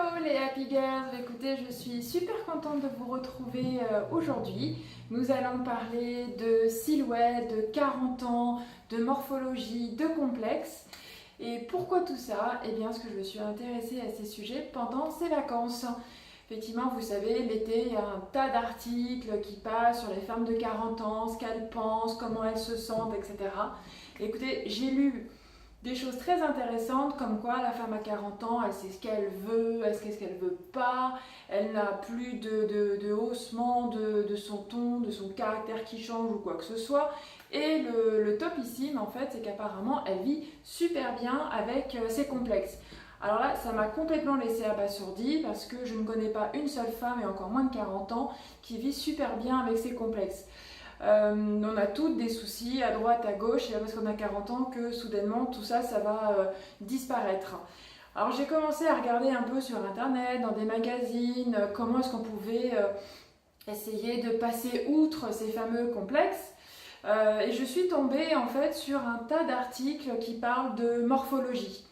Hello les Happy Girls, écoutez, je suis super contente de vous retrouver aujourd'hui. Nous allons parler de silhouette, de 40 ans, de morphologie, de complexe. Et pourquoi tout ça? Eh bien, parce que je me suis intéressée à ces sujets pendant ces vacances. Effectivement, vous savez, l'été, il y a un tas d'articles qui passent sur les femmes de 40 ans, ce qu'elles pensent, comment elles se sentent, etc. Écoutez, j'ai lu des choses très intéressantes comme quoi la femme à 40 ans, elle sait ce qu'elle veut, elle sait ce qu'elle veut pas, elle n'a plus de haussement de son ton, de son caractère qui change ou quoi que ce soit. Et le topissime en fait, c'est qu'apparemment elle vit super bien avec ses complexes. Alors là, ça m'a complètement laissé abasourdie parce que je ne connais pas une seule femme, et encore moins de 40 ans, qui vit super bien avec ses complexes. On a toutes des soucis à droite, à gauche, et parce qu'on a 40 ans que soudainement tout ça, ça va disparaître. Alors j'ai commencé à regarder un peu sur internet, dans des magazines, comment est-ce qu'on pouvait essayer de passer outre ces fameux complexes. Et je suis tombée en fait sur un tas d'articles qui parlent de morphologie.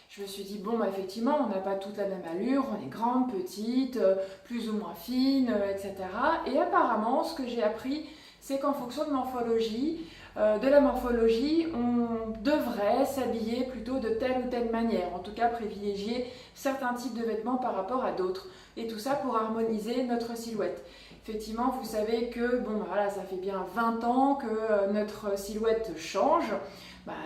Je me suis dit, bon, bah, effectivement, on n'a pas toute la même allure, on est grande, petite, plus ou moins fine, etc. Et apparemment, ce que j'ai appris, c'est qu'en fonction de la morphologie, on devrait s'habiller plutôt de telle ou telle manière, en tout cas privilégier certains types de vêtements par rapport à d'autres, et tout ça pour harmoniser notre silhouette. Effectivement, vous savez que bon, voilà, ça fait bien 20 ans que notre silhouette change,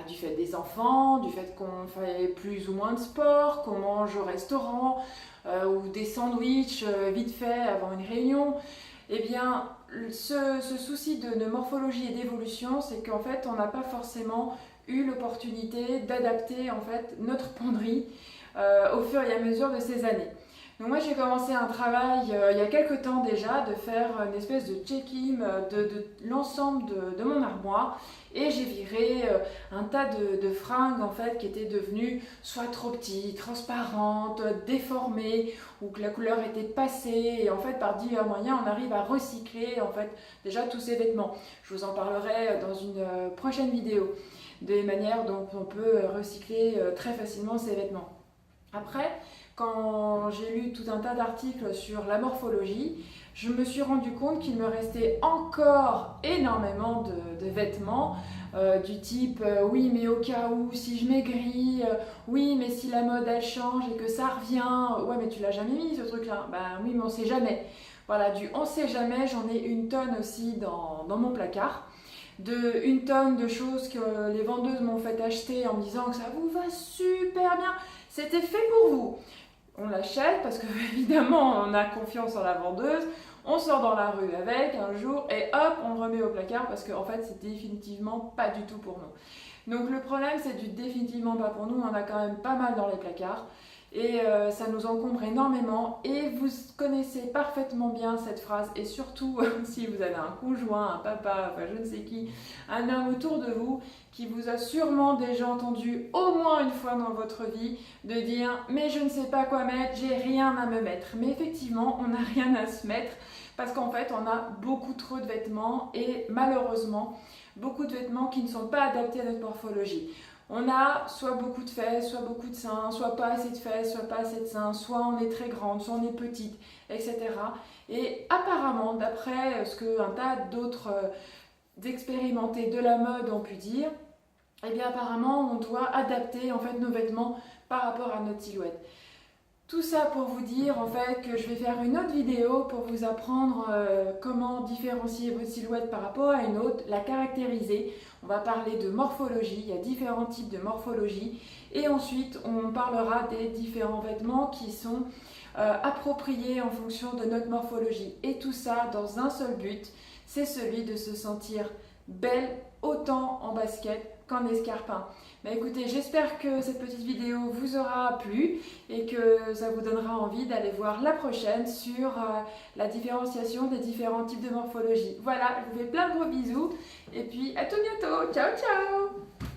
du fait des enfants, du fait qu'on fait plus ou moins de sport, qu'on mange au restaurant, ou des sandwichs vite fait avant une réunion. Eh bien, ce souci de morphologie et d'évolution, c'est qu'en fait, on n'a pas forcément eu l'opportunité d'adapter en fait notre penderie au fur et à mesure de ces années. Donc moi j'ai commencé un travail il y a quelques temps déjà de faire une espèce de check-in de l'ensemble de mon armoire, et j'ai viré un tas de fringues en fait qui étaient devenues soit trop petites, transparentes, déformées, ou que la couleur était passée, et en fait par divers moyens on arrive à recycler en fait déjà tous ces vêtements. Je vous en parlerai dans une prochaine vidéo des manières dont on peut recycler très facilement ces vêtements. Après, quand j'ai lu tout un tas d'articles sur la morphologie, je me suis rendu compte qu'il me restait encore énormément de vêtements du type oui mais au cas où si je maigris, oui mais si la mode elle change et que ça revient, ouais mais tu l'as jamais mis ce truc là, ben oui mais on sait jamais. Voilà, du on sait jamais, j'en ai une tonne aussi dans mon placard. Une tonne de choses que les vendeuses m'ont fait acheter en me disant que ça vous va super bien, c'était fait pour vous. On l'achète parce que évidemment on a confiance en la vendeuse, on sort dans la rue avec un jour et hop on le remet au placard parce qu'en fait c'est définitivement pas du tout pour nous. Donc le problème c'est du définitivement pas pour nous, on en a quand même pas mal dans les placards. Et ça nous encombre énormément, et vous connaissez parfaitement bien cette phrase, et surtout si vous avez un conjoint, un papa, enfin je ne sais qui, un homme autour de vous qui vous a sûrement déjà entendu au moins une fois dans votre vie de dire mais je ne sais pas quoi mettre, j'ai rien à me mettre. Mais effectivement on n'a rien à se mettre parce qu'en fait on a beaucoup trop de vêtements, et malheureusement beaucoup de vêtements qui ne sont pas adaptés à notre morphologie. On a soit beaucoup de fesses, soit beaucoup de seins, soit pas assez de fesses, soit pas assez de seins, soit on est très grande, soit on est petite, etc. Et apparemment, d'après ce qu'un tas d'autres expérimentés de la mode ont pu dire, eh bien apparemment on doit adapter en fait nos vêtements par rapport à notre silhouette. Tout ça pour vous dire en fait que je vais faire une autre vidéo pour vous apprendre comment différencier votre silhouette par rapport à une autre, la caractériser. On va parler de morphologie, il y a différents types de morphologie, et ensuite on parlera des différents vêtements qui sont appropriés en fonction de notre morphologie. Et tout ça dans un seul but, c'est celui de se sentir belle autant en basket qu'en escarpin. Mais écoutez, j'espère que cette petite vidéo vous aura plu et que ça vous donnera envie d'aller voir la prochaine sur la différenciation des différents types de morphologie. Voilà, je vous fais plein de gros bisous et puis à tout bientôt. Ciao ciao!